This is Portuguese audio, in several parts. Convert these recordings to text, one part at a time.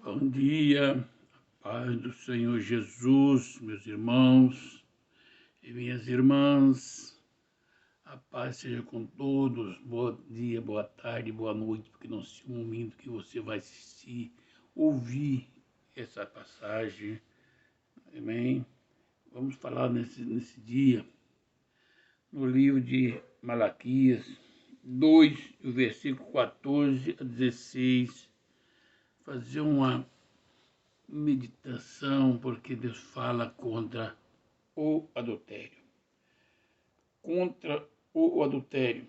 Bom dia, paz do Senhor Jesus, meus irmãos e minhas irmãs. A paz seja com todos. Bom dia, boa tarde, boa noite, porque não sei o momento que você vai assistir, ouvir essa passagem. Amém? Vamos falar nesse dia, no livro de Malaquias 2, o versículo 14 a 16. Fazer uma meditação, porque Deus fala contra o adultério. Contra o adultério.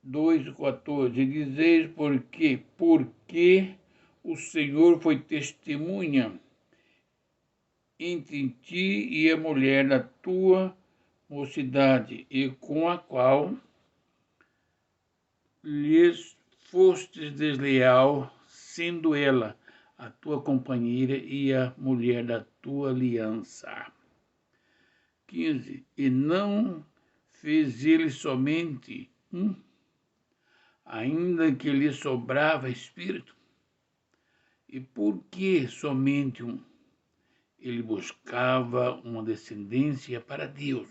2:14. Dizeis porque o Senhor foi testemunha entre ti e a mulher da tua mocidade, e com a qual lhes fostes desleal, sendo ela a tua companheira e a mulher da tua aliança. 15. E não fez ele somente um, ainda que lhe sobrava espírito. E por que somente um? Ele buscava uma descendência para Deus.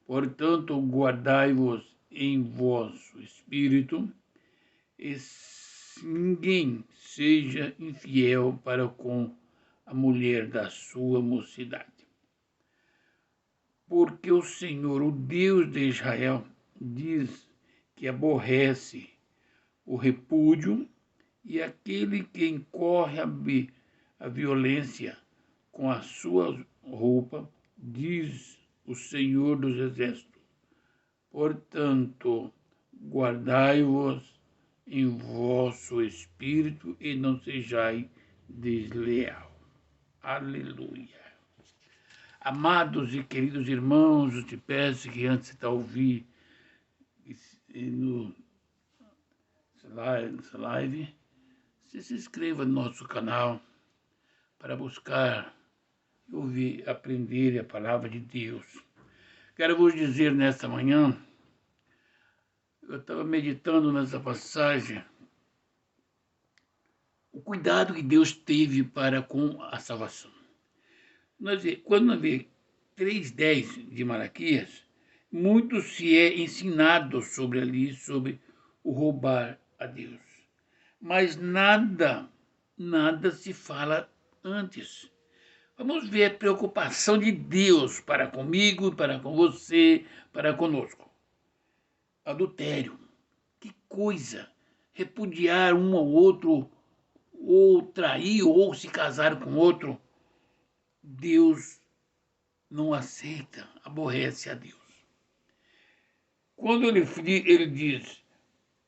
Portanto, guardai-vos em vosso espírito, e ninguém seja infiel para com a mulher da sua mocidade. Porque o Senhor, o Deus de Israel, diz que aborrece o repúdio e aquele que incorre a violência com a sua roupa, diz o Senhor dos Exércitos. Portanto, guardai-vos em vosso espírito e não sejais desleal. Aleluia. Amados e queridos irmãos, eu te peço que antes de ouvir nessa live, você se inscreva no nosso canal para buscar e ouvir, aprender a palavra de Deus. Quero vos dizer nesta manhã, eu estava meditando nessa passagem, o cuidado que Deus teve para com a salvação. Quando nós vemos 3:10 de Malaquias, muito se é ensinado sobre o roubar a Deus. Mas nada se fala antes. Vamos ver a preocupação de Deus para comigo, para com você, para conosco. Adultério. Que coisa! Repudiar um ao outro, ou trair, ou se casar com outro. Deus não aceita, aborrece a Deus. Quando ele diz,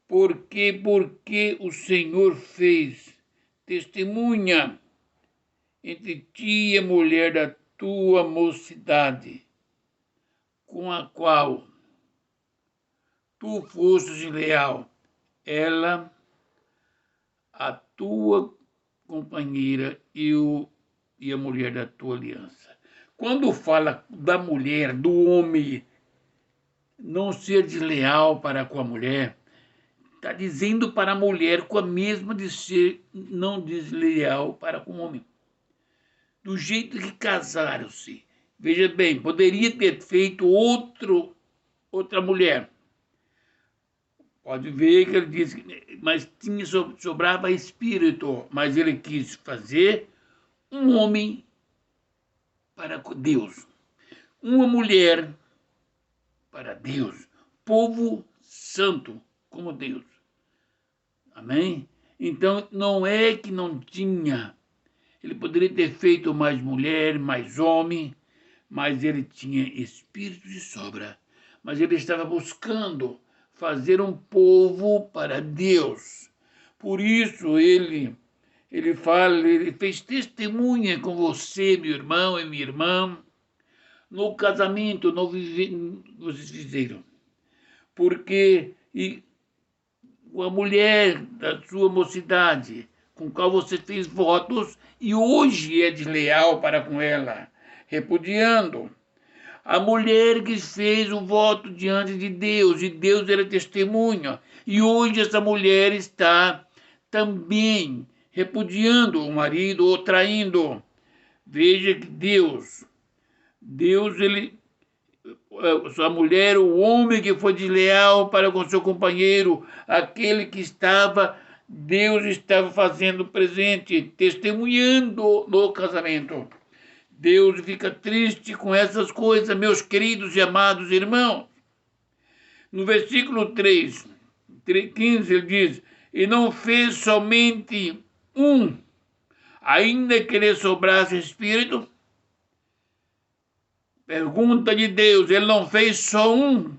porque o Senhor fez testemunha entre ti e a mulher da tua mocidade, com a qual tu fostes leal, ela, a tua companheira e a mulher da tua aliança. Quando fala da mulher, do homem não ser desleal para com a mulher, está dizendo para a mulher com a mesma de ser não desleal para com o homem. Do jeito que casaram-se. Veja bem, poderia ter feito outra mulher. Pode ver que ele diz, mas sobrava espírito, mas ele quis fazer um homem para Deus, uma mulher para Deus, povo santo como Deus. Amém? Então, não é que não tinha, ele poderia ter feito mais mulher, mais homem, mas ele tinha espírito de sobra. Mas ele estava buscando fazer um povo para Deus. Por isso ele fala, ele fez testemunha com você, meu irmão e minha irmã, no casamento, vocês fizeram. Porque a mulher da sua mocidade, com qual você fez votos, e hoje é desleal para com ela, repudiando. A mulher que fez o voto diante de Deus, e Deus era testemunha, e hoje essa mulher está também repudiando o marido ou traindo. Veja que Deus, sua mulher, o homem que foi desleal para com seu companheiro, aquele que Deus estava fazendo presente, testemunhando no casamento. Deus fica triste com essas coisas, meus queridos e amados irmãos. No versículo 15, ele diz: e não fez somente um, ainda que lhe sobrasse espírito. Pergunta de Deus, ele não fez só um,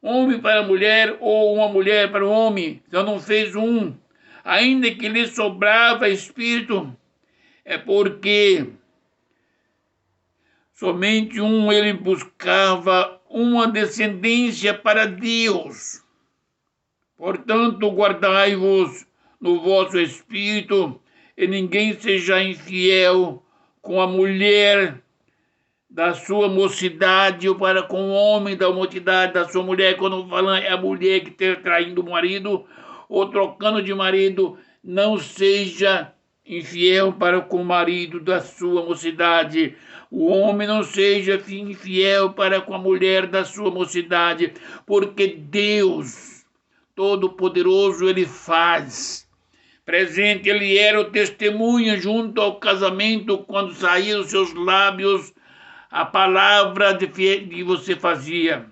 homem para a mulher ou uma mulher para o homem, então não fez um, ainda que lhe sobrava espírito, é porque somente um ele buscava uma descendência para Deus. Portanto, guardai-vos no vosso espírito, e ninguém seja infiel com a mulher da sua mocidade ou para com o homem da mocidade da sua mulher. Quando falando é a mulher que está traindo o marido ou trocando de marido, não seja infiel para com o marido da sua mocidade. O homem não seja infiel para com a mulher da sua mocidade, porque Deus Todo-Poderoso, ele faz presente, ele era o testemunha junto ao casamento, quando saía dos seus lábios a palavra que você fazia.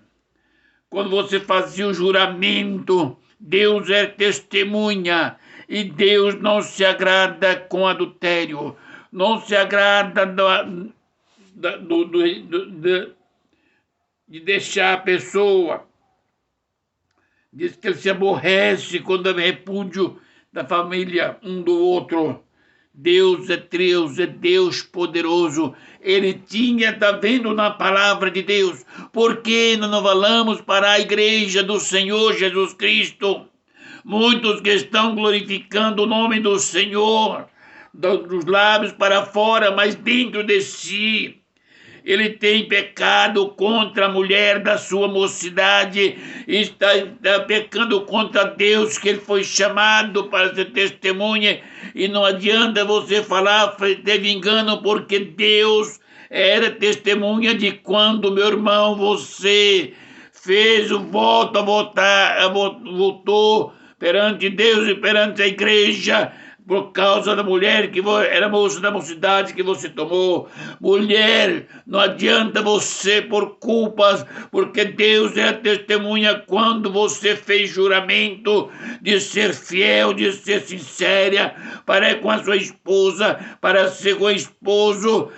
Quando você fazia o juramento, Deus é testemunha, e Deus não se agrada com adultério, não se agrada de deixar a pessoa. Diz que ele se aborrece quando é repúdio da família um do outro. Deus é Deus poderoso. Ele está vendo na palavra de Deus. Por que não falamos para a igreja do Senhor Jesus Cristo? Muitos que estão glorificando o nome do Senhor, dos lábios para fora, mas dentro de si ele tem pecado contra a mulher da sua mocidade, está pecando contra Deus, que ele foi chamado para ser testemunha, e não adianta você falar, teve engano, porque Deus era testemunha de quando, meu irmão, você fez o voto, votou perante Deus e perante a igreja, por causa da mulher que era moça da mocidade que você tomou. Mulher, não adianta você por culpas, porque Deus é a testemunha quando você fez juramento de ser fiel, de ser sincera para com a sua esposa, para ser com o esposo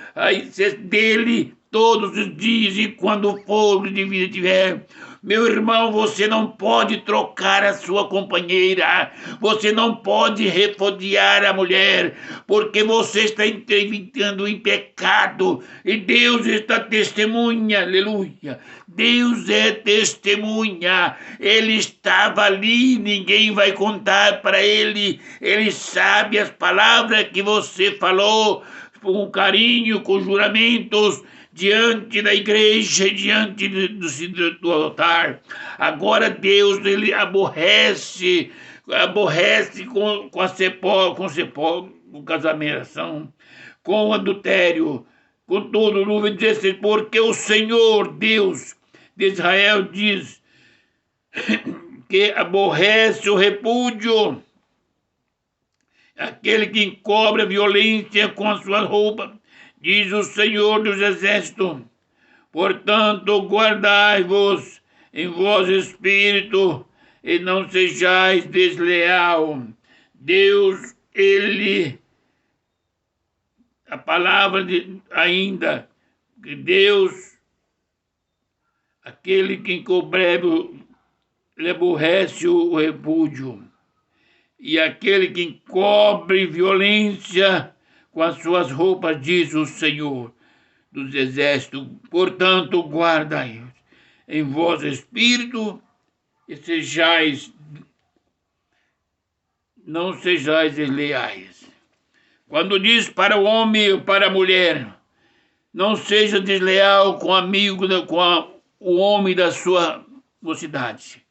dele todos os dias, e quando for de vida tiver. Meu irmão, você não pode trocar a sua companheira, você não pode repudiar a mulher, porque você está entrando em pecado, e Deus está testemunha, aleluia. Deus é testemunha, ele estava ali, ninguém vai contar para ele, ele sabe as palavras que você falou, com carinho, com juramentos, diante da igreja, diante do altar. Agora Deus, ele aborrece com casamento, com adultério, com todo o 16, porque o Senhor Deus de Israel diz que aborrece o repúdio, aquele que encobre a violência com a sua roupa, diz o Senhor dos Exércitos. Portanto, guardai-vos em vosso espírito e não sejais desleal. Deus, a palavra ainda, que Deus, aquele que encobre, ele aborrece o repúdio, e aquele que encobre violência com as suas roupas, diz o Senhor dos Exércitos. Portanto, guardai em vosso espírito e não sejais desleais. Quando diz para o homem ou para a mulher, não seja desleal com o homem da sua mocidade.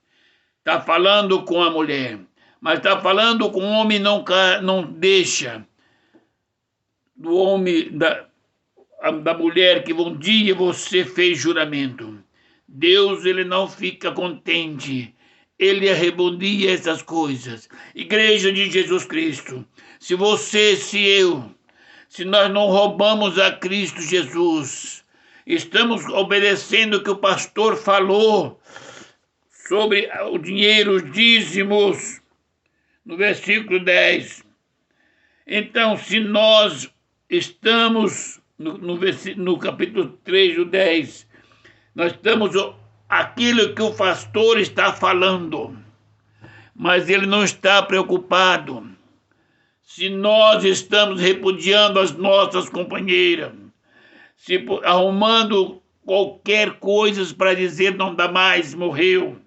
Está falando com a mulher. Mas está falando com o homem não deixa, do homem, da mulher que um dia você fez juramento. Deus, ele não fica contente. Ele arrebondia essas coisas. Igreja de Jesus Cristo, se você, se eu, se nós não roubamos a Cristo Jesus, estamos obedecendo o que o pastor falou sobre o dinheiro, os dízimos, no versículo 10. Então, se nós estamos no capítulo 3 do 10, nós estamos aquilo que o pastor está falando, mas ele não está preocupado se nós estamos repudiando as nossas companheiras, se arrumando qualquer coisa para dizer não dá mais, morreu,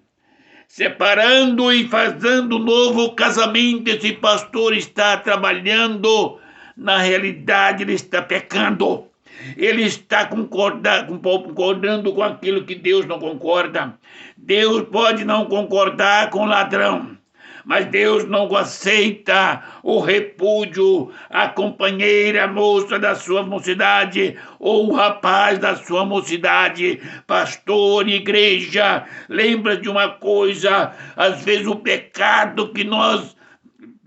separando e fazendo novo casamento. Esse pastor está trabalhando, na realidade ele está pecando. Ele está concordando com aquilo que Deus não concorda. Deus pode não concordar com o ladrão, mas Deus não aceita o repúdio à companheira, a moça da sua mocidade, ou o rapaz da sua mocidade. Pastor, igreja, lembra de uma coisa: às vezes o pecado que nós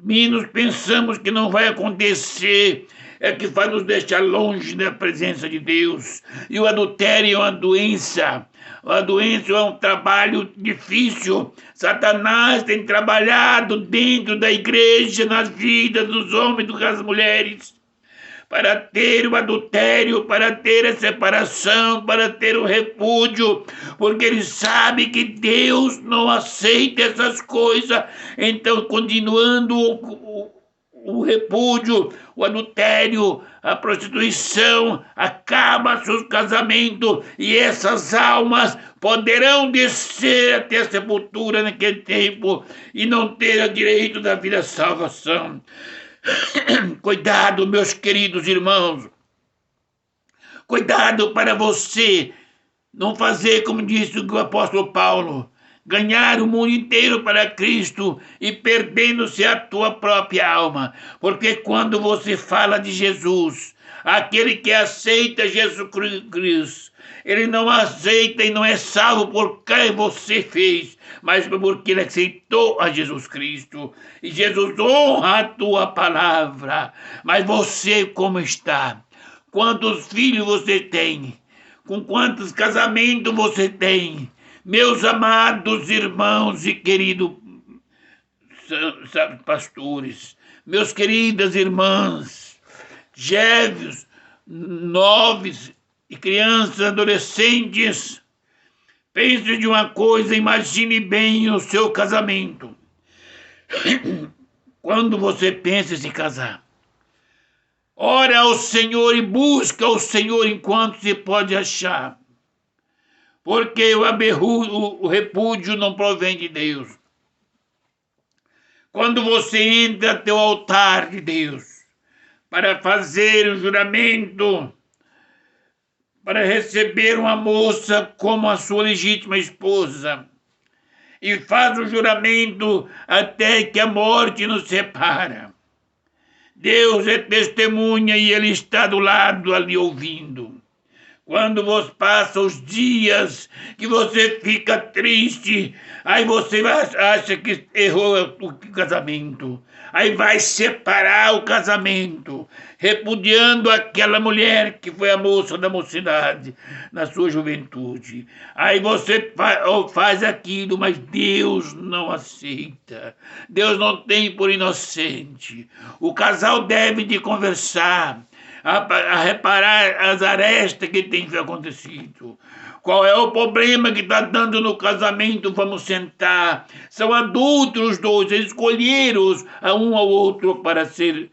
menos pensamos que não vai acontecer é que vai nos deixar longe da presença de Deus. E o adultério é uma doença. A doença é um trabalho difícil. Satanás tem trabalhado dentro da igreja, nas vidas dos homens e das mulheres, para ter o adultério, para ter a separação, para ter o repúdio, porque ele sabe que Deus não aceita essas coisas. Então, continuando o repúdio, o adultério, a prostituição, acaba seus casamentos, e essas almas poderão descer até a sepultura naquele tempo e não ter o direito da vida salvação. Cuidado, meus queridos irmãos, cuidado para você não fazer como disse o apóstolo Paulo, ganhar o mundo inteiro para Cristo e perdendo-se a tua própria alma. Porque quando você fala de Jesus, aquele que aceita Jesus Cristo, ele não aceita e não é salvo por quem você fez, mas porque ele aceitou a Jesus Cristo. E Jesus honra a tua palavra. Mas você como está? Quantos filhos você tem? Com quantos casamentos você tem? Meus amados irmãos e queridos pastores, meus queridas irmãs, gêmeos, novos e crianças, adolescentes, pense de uma coisa, imagine bem o seu casamento. Quando você pensa em se casar, ora ao Senhor e busca o Senhor enquanto se pode achar, porque o repúdio não provém de Deus. Quando você entra até o altar de Deus para fazer o juramento, para receber uma moça como a sua legítima esposa, e faz o juramento até que a morte nos separa, Deus é testemunha e Ele está do lado ali ouvindo. Quando você passa os dias que você fica triste, aí você acha que errou o casamento, aí vai separar o casamento, repudiando aquela mulher que foi a moça da mocidade, na sua juventude. Aí você faz aquilo, mas Deus não aceita. Deus não tem por inocente. O casal deve de conversar, a reparar as arestas que tem acontecido. Qual é o problema que está dando no casamento? Vamos sentar. São adultos os dois, eles escolheram um ao outro para ser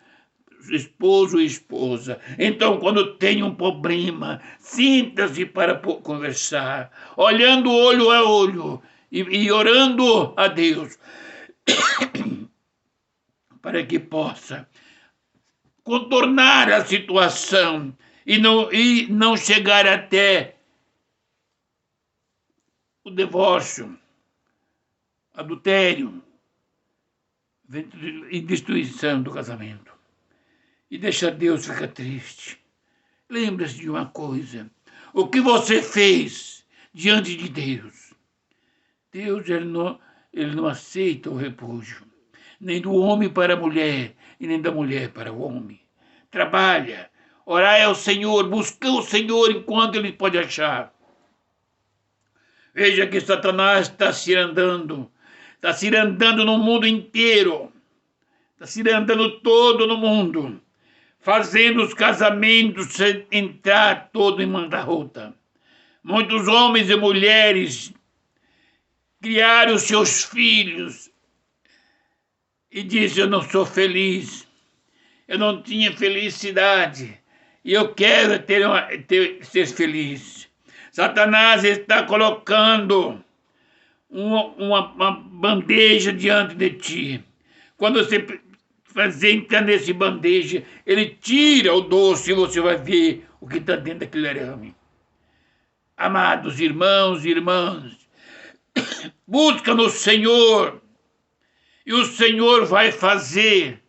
esposo e esposa. Então, quando tem um problema, sinta-se para conversar, olhando olho a olho e orando a Deus para que possa contornar a situação e não chegar até o divórcio, adultério, e destruição do casamento. E deixa Deus ficar triste. Lembre-se de uma coisa. O que você fez diante de Deus? Deus ele não aceita o repúdio. Nem do homem para a mulher, e nem da mulher para o homem. Trabalha. Orai ao Senhor. Busca o Senhor enquanto ele pode achar. Veja que Satanás está cirandando. Está cirandando no mundo inteiro. Está cirandando todo no mundo. Fazendo os casamentos entrar todo em bancarrota. Muitos homens e mulheres criaram os seus filhos e dizem: eu não sou feliz, eu não tinha felicidade e eu quero ser feliz. Satanás está colocando uma bandeja diante de ti. Quando você entrar nesse bandeja, ele tira o doce e você vai ver o que está dentro daquele arame. Amados irmãos e irmãs, busca no Senhor e o Senhor vai fazer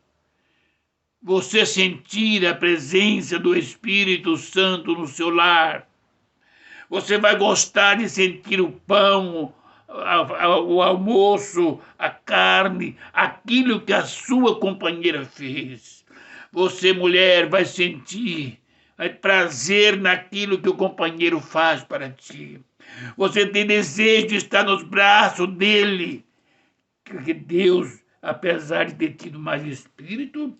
você sentir a presença do Espírito Santo no seu lar. Você vai gostar de sentir o pão, o almoço, a carne, aquilo que a sua companheira fez. Você, mulher, vai sentir prazer naquilo que o companheiro faz para ti. Você tem desejo de estar nos braços dele. Porque Deus, apesar de ter tido mais espírito,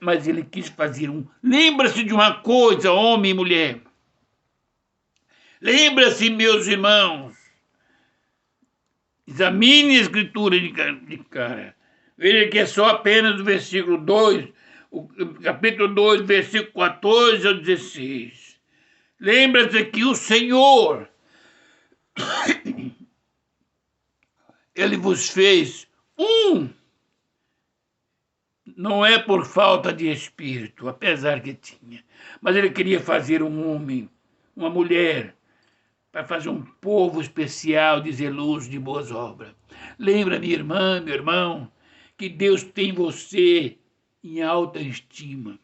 mas ele quis fazer um. Lembra-se de uma coisa, homem e mulher. Lembra-se, meus irmãos. Examine a escritura de cara. Veja que é só apenas o versículo 2, o capítulo 2, versículo 14 ao 16. Lembra-se que o Senhor, ele vos fez um. Não é por falta de espírito, apesar que tinha. Mas ele queria fazer um homem, uma mulher, para fazer um povo especial de zeloso de boas obras. Lembra, minha irmã, meu irmão, que Deus tem você em alta estima.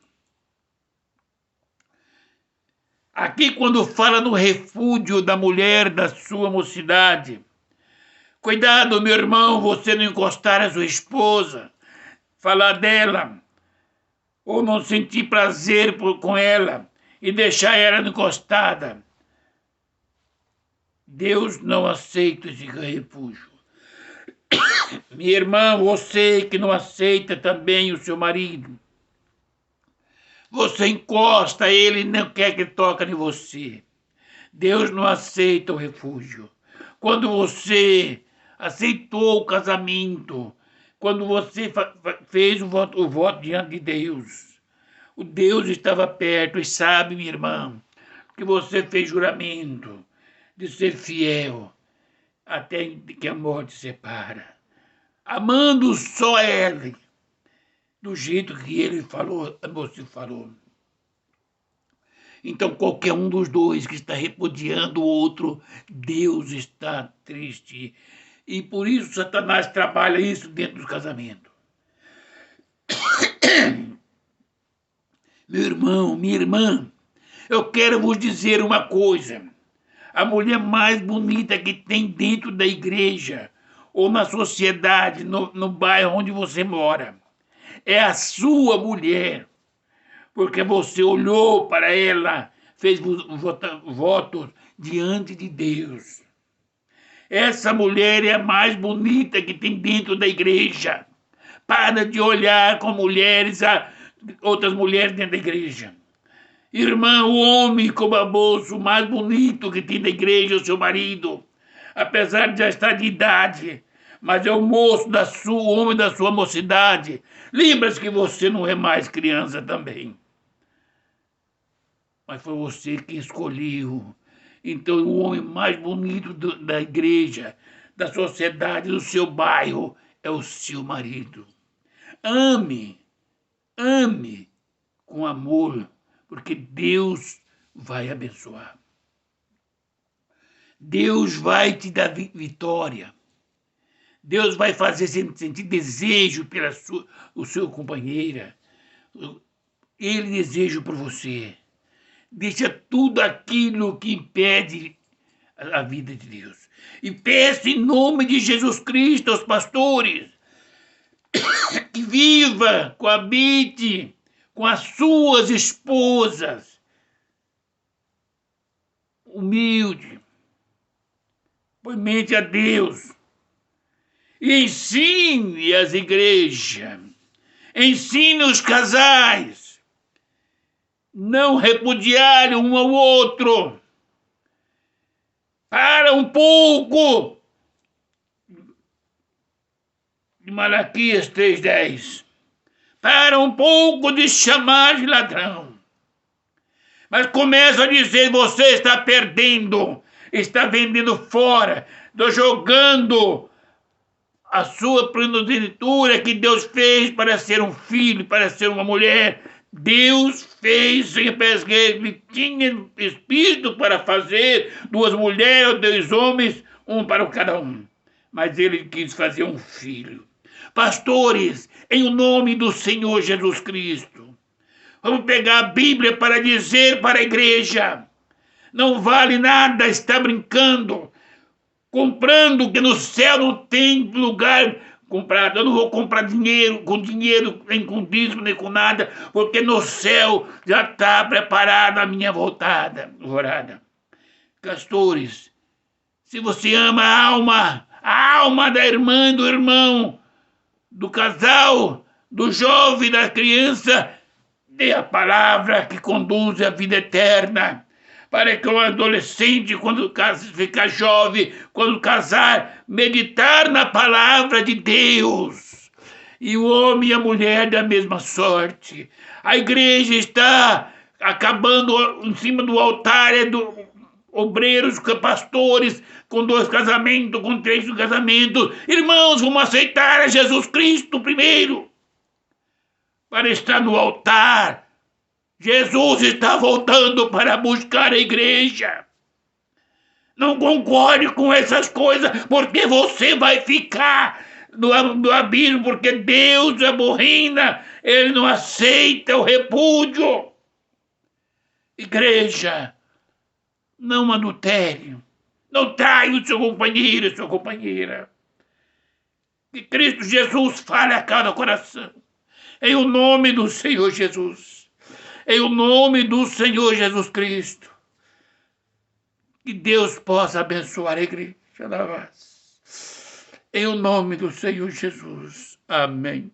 Aqui, quando fala no refúgio da mulher da sua mocidade, cuidado, meu irmão, você não encostar a sua esposa, falar dela, ou não sentir prazer com ela e deixar ela encostada. Deus não aceita esse refúgio. Minha irmã, você que não aceita também o seu marido, você encosta ele e não quer que toque em você. Deus não aceita o refúgio. Quando você aceitou o casamento, quando você fez o voto diante de Deus, o Deus estava perto e sabe, minha irmã, que você fez juramento de ser fiel até que a morte separa, amando só ele, do jeito que ele falou, você falou. Então, qualquer um dos dois que está repudiando o outro, Deus está triste. E por isso Satanás trabalha isso dentro do casamento. Meu irmão, minha irmã, eu quero vos dizer uma coisa. A mulher mais bonita que tem dentro da igreja ou na sociedade, no bairro onde você mora, é a sua mulher. Porque você olhou para ela, fez votos diante de Deus. Essa mulher é a mais bonita que tem dentro da igreja. Para de olhar com mulheres, outras mulheres dentro da igreja. Irmã, o homem com a bolsa, o mais bonito que tem da igreja, é o seu marido. Apesar de já estar de idade, mas é o moço o homem da sua mocidade. Lembra-se que você não é mais criança também. Mas foi você que escolheu. Então, o homem mais bonito da igreja, da sociedade, do seu bairro, é o seu marido. Ame com amor, porque Deus vai abençoar. Deus vai te dar vitória. Deus vai fazer sentir desejo pela sua companheira. Ele deseja por você. Deixa tudo aquilo que impede a vida de Deus. E peça em nome de Jesus Cristo aos pastores que viva, coabite com as suas esposas, humilde, põe mente a Deus, e ensine as igrejas, ensine os casais, não repudiarem um ao outro. Para um pouco de Malaquias 3:10. Para um pouco de chamar de ladrão. Mas começa a dizer, você está perdendo, está vendendo fora, está jogando a sua primogenitura que Deus fez para ser um filho, para ser uma mulher. Deus fez, ele tinha espírito para fazer 2 mulheres ou 2 homens, um para cada um. Mas ele quis fazer um filho. Pastores, em o nome do Senhor Jesus Cristo, vamos pegar a Bíblia para dizer para a igreja, não vale nada estar brincando, comprando, que no céu não tem lugar comprado. Eu não vou comprar dinheiro, nem com dízimo, nem com nada, porque no céu já está preparada a minha voltada. Pastores, se você ama a alma da irmã, do irmão, do casal, do jovem, da criança, dê a palavra que conduz à vida eterna, para que o adolescente, quando ficar jovem, quando casar, meditar na palavra de Deus. E o homem e a mulher da mesma sorte. A igreja está acabando em cima do altar, obreiros, pastores, com 2 casamentos, com 3 casamentos. Irmãos, vamos aceitar a Jesus Cristo primeiro, para estar no altar. Jesus está voltando para buscar a igreja. Não concorde com essas coisas, porque você vai ficar no abismo, porque Deus abomina, ele não aceita o repúdio. Igreja, não adultere, não traia o seu companheiro e sua companheira. Que Cristo Jesus fale a cada coração, em o nome do Senhor Jesus. Em o nome do Senhor Jesus Cristo. Que Deus possa abençoar a igreja. Em o nome do Senhor Jesus. Amém.